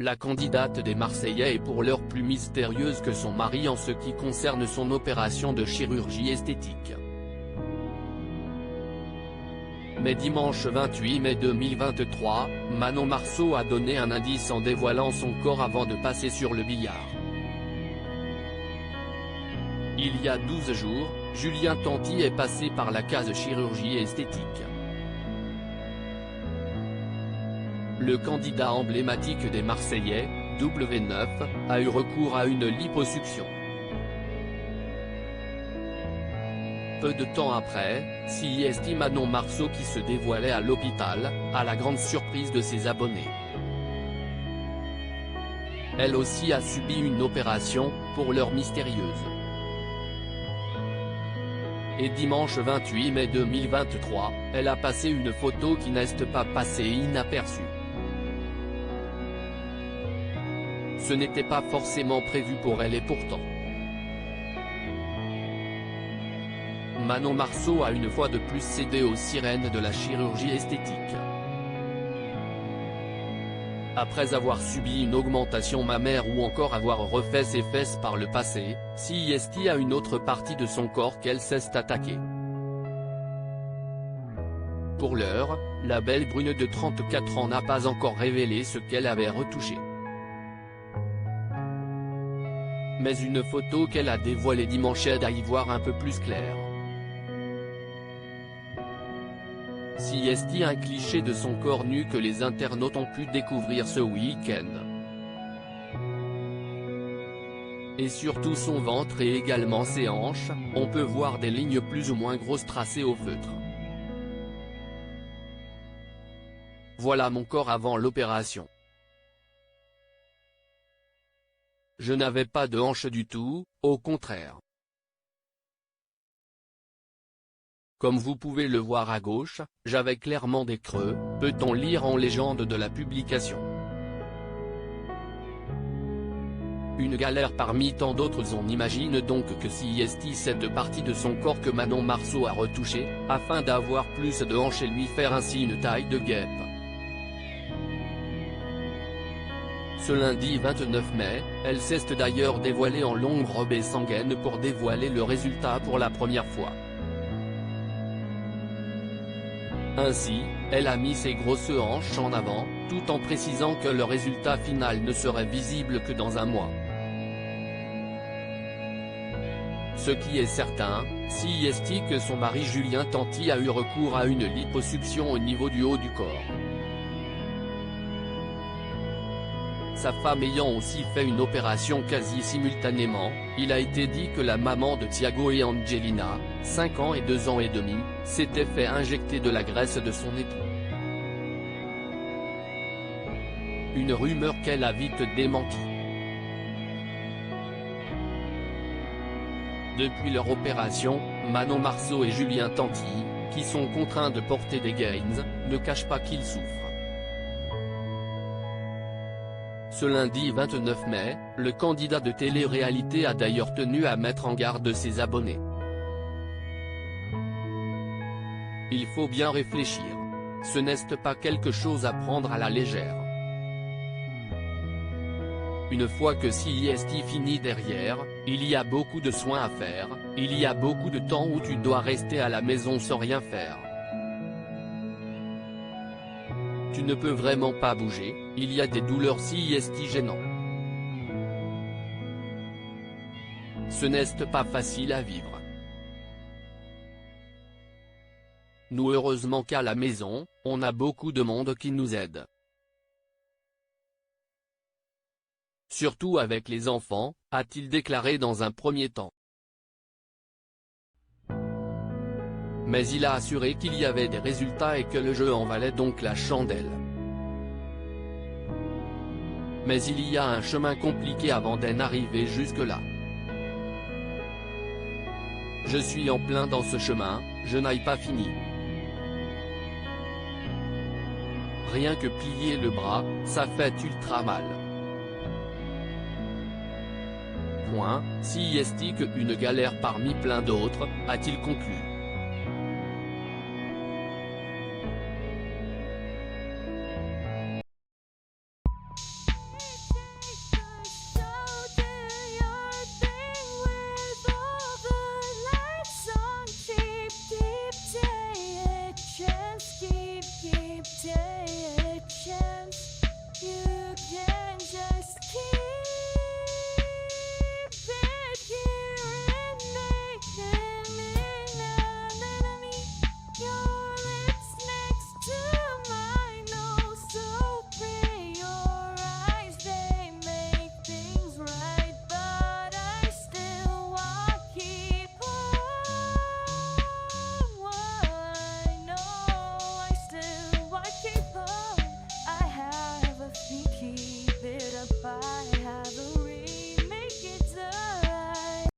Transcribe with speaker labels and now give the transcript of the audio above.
Speaker 1: la candidate des Marseillais est pour l'heure plus mystérieuse que son mari en ce qui concerne son opération de chirurgie esthétique. Mais dimanche 28 mai 2023, Manon Marceau a donné un indice en dévoilant son corps avant de passer sur le billard. Il y a 12 jours, Julien Tanti est passé par la case chirurgie esthétique. Le candidat emblématique des Marseillais, W9, a eu recours à une liposuction. Peu de temps après, CIST Manon Marceau qui se dévoilait à l'hôpital, à la grande surprise de ses abonnés. Elle aussi a subi une opération, pour l'heure mystérieuse. Et dimanche 28 mai 2023, elle a passé une photo qui n'est pas passée inaperçue. Ce n'était pas forcément prévu pour elle et pourtant. Manon Marceau a une fois de plus cédé aux sirènes de la chirurgie esthétique. Après avoir subi une augmentation mammaire ou encore avoir refait ses fesses par le passé, CIST a une autre partie de son corps qu'elle s'est attaquée. Pour l'heure, la belle brune de 34 ans n'a pas encore révélé ce qu'elle avait retouché. Mais une photo qu'elle a dévoilée dimanche aide à y voir un peu plus clair. CIST un cliché de son corps nu que les internautes ont pu découvrir ce week-end. Et surtout son ventre et également ses hanches, on peut voir des lignes plus ou moins grosses tracées au feutre. Voilà mon corps avant l'opération. Je n'avais pas de hanches du tout, au contraire. Comme vous pouvez le voir à gauche, j'avais clairement des creux, peut-on lire en légende de la publication. Une galère parmi tant d'autres. On imagine donc que CIST cette partie de son corps que Manon Marceau a retouché, afin d'avoir plus de hanches et lui faire ainsi une taille de guêpe. Ce lundi 29 mai, elle s'est d'ailleurs dévoilée en longue robe et sangaine pour dévoiler le résultat pour la première fois. Ainsi, elle a mis ses grosses hanches en avant, tout en précisant que le résultat final ne serait visible que dans un mois. Ce qui est certain, CIST que son mari Julien Tanti a eu recours à une liposuction au niveau du haut du corps. Sa femme ayant aussi fait une opération quasi simultanément, il a été dit que la maman de Thiago et Angelina, 5 ans et 2 ans et demi, s'était fait injecter de la graisse de son époux. Une rumeur qu'elle a vite démentie. Depuis leur opération, Manon Marceau et Julien Tanti, qui sont contraints de porter des gaines, ne cachent pas qu'ils souffrent. Ce lundi 29 mai, le candidat de télé-réalité a d'ailleurs tenu à mettre en garde ses abonnés. Il faut bien réfléchir. Ce n'est pas quelque chose à prendre à la légère. Une fois que CIST finit derrière, il y a beaucoup de soins à faire, il y a beaucoup de temps où tu dois rester à la maison sans rien faire. Tu ne peux vraiment pas bouger, il y a des douleurs CIST gênantes. Ce n'est pas facile à vivre. Nous heureusement qu'à la maison, on a beaucoup de monde qui nous aide. Surtout avec les enfants, a-t-il déclaré dans un premier temps. Mais il a assuré qu'il y avait des résultats et que le jeu en valait donc la chandelle. Mais il y a un chemin compliqué avant d'en arriver jusque-là. Je suis en plein dans ce chemin, je n'ai pas fini. Rien que plier le bras, ça fait ultra mal. Point, CIST une galère parmi plein d'autres, a-t-il conclu.